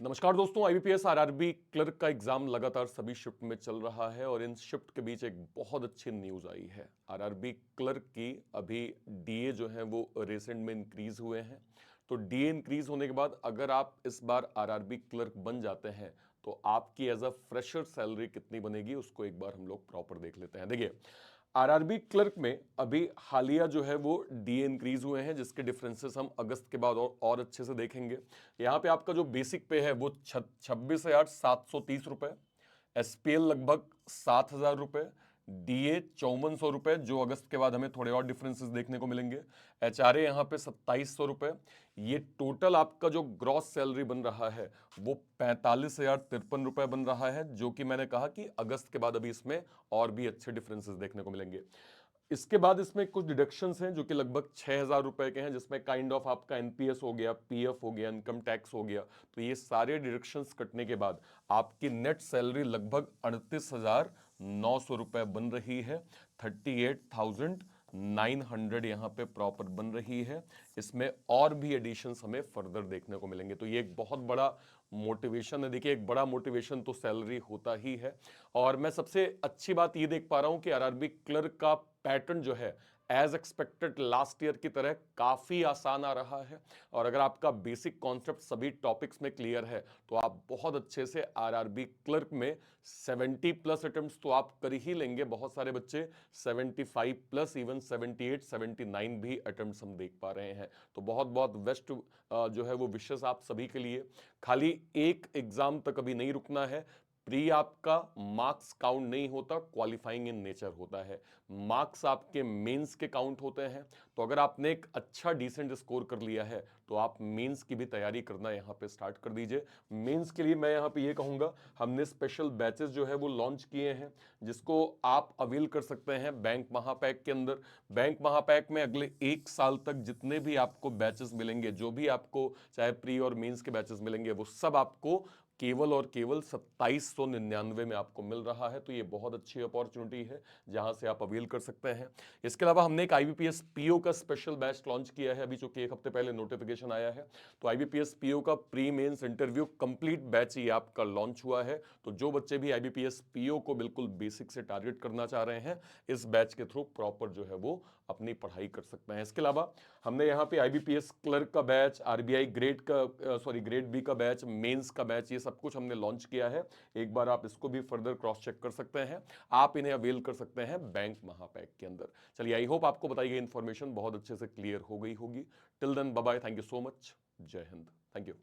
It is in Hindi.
नमस्कार दोस्तों, आईबीपीएस आरआरबी क्लर्क का एग्जाम लगातार सभी शिफ्ट में चल रहा है और इन शिफ्ट के बीच एक बहुत अच्छी न्यूज आई है। आरआरबी क्लर्क की अभी डीए जो है वो रिसेंट में इंक्रीज हुए हैं। तो डीए इंक्रीज होने के बाद अगर आप इस बार आरआरबी क्लर्क बन जाते हैं तो आपकी एज अ फ्रेशर सैलरी कितनी बनेगी उसको एक बार हम लोग प्रॉपर देख लेते हैं। देखिए, आरआरबी क्लर्क में अभी हालिया जो है वो डीए इंक्रीज हुए हैं, जिसके डिफरेंसेस हम अगस्त के बाद और अच्छे से देखेंगे। यहाँ पे आपका जो बेसिक पे है वो 26,730 रुपए, एसपीएल लगभग 7,000 रुपए, डीए 5,400 रुपए, जो अगस्त के बाद हमें थोड़े और डिफरेंसेस देखने को मिलेंगे। एचआरए यहाँ पे 2,700 रुपए। ये टोटल आपका जो ग्रॉस सैलरी बन रहा है वो 45,053 रुपए बन रहा है, जो कि मैंने कहा कि अगस्त के बाद अभी इसमें और भी अच्छे डिफरेंसेस देखने को मिलेंगे। इसके बाद इसमें कुछ डिडक्शंस हैं जो कि लगभग 6,000 रुपए के हैं, जिसमें काइंड ऑफ आपका एनपीएस हो गया, पीएफ हो गया, इनकम टैक्स हो गया। तो ये सारे डिडक्शंस कटने के बाद आपकी नेट सैलरी लगभग 38,900 रुपए बन रही है। 38,900 यहाँ पे प्रॉपर बन रही है। इसमें और भी एडिशंस हमें फर्दर देखने को मिलेंगे। तो ये एक बहुत बड़ा मोटिवेशन है। देखिए, एक बड़ा मोटिवेशन तो सैलरी होता ही है। और मैं सबसे अच्छी बात ये देख पा रहा हूं कि आरआरबी क्लर्क का पैटर्न जो है एज एक्सपेक्टेड लास्ट ईयर की तरह काफी आसान आ रहा है। और अगर आपका बेसिक कॉन्सेप्ट सभी टॉपिक्स में क्लियर है तो आप बहुत अच्छे से आरआरबी क्लर्क में 70+ अटेम्प्ट्स तो आप कर ही लेंगे। बहुत सारे बच्चे 75+, इवन 78 79 भी अटेम्प्ट्स हम देख पा रहे हैं। तो बहुत बहुत बेस्ट जो है वो विशेष आप सभी के लिए। खाली एक एग्जाम तक अभी नहीं रुकना है। प्री आपका मार्क्स काउंट नहीं होता, क्वालिफाइंग इन नेचर होता है। मार्क्स आपके मेंस के काउंट होते हैं। तो अगर आपने एक अच्छा डिसेंट स्कोर कर लिया है तो आप मेंस की भी तैयारी करना यहां पे स्टार्ट कर दीजिए। मेंस के लिए मैं यहां पे ये कहूंगा, हमने स्पेशल बैचेस जो है वो लॉन्च किए हैं, जिसको आप अवेल कर सकते हैं बैंक महापैक के अंदर। बैंक महापैक में अगले 1 साल तक जितने भी आपको बैचेस मिलेंगे, जो भी आपको चाहे प्री और मेंस के बैचेस मिलेंगे, वो सब आपको केवल और केवल 2799 में आपको मिल रहा है। तो ये बहुत अच्छी अपॉर्चुनिटी है जहां से आप अवेल कर सकते हैं। इसके अलावा हमने एक आईबीपीएस पीओ का स्पेशल बैच लॉन्च किया है अभी, जो कि 1 हफ्ते पहले नोटिफिकेशन आया है। तो आईबीपीएस पीओ का pre mains interview complete batch ही आपका लॉन्च हुआ है। तो जो बच्चे भी आईबीपीएस पीओ को बिल्कुल बेसिक से टारगेट करना चाह रहे हैं, इस बैच के थ्रू प्रॉपर जो है वो अपनी पढ़ाई कर सकते हैं। इसके अलावा हमने यहाँ पे आईबीपीएस क्लर्क का बैच, आरबीआई ग्रेड बी का बैच, मेंस का बैच, ये सब कुछ हमने लॉन्च किया है। एक बार आप इसको भी फर्दर क्रॉस चेक कर सकते हैं। आप इन्हें अवेल कर सकते हैं बैंक महापैक के अंदर। चलिए, आई होप आपको बताई गई इंफॉर्मेशन बहुत अच्छे से क्लियर हो गई होगी। Till then, bye bye, thank you so much, जय हिंद, थैंक यू।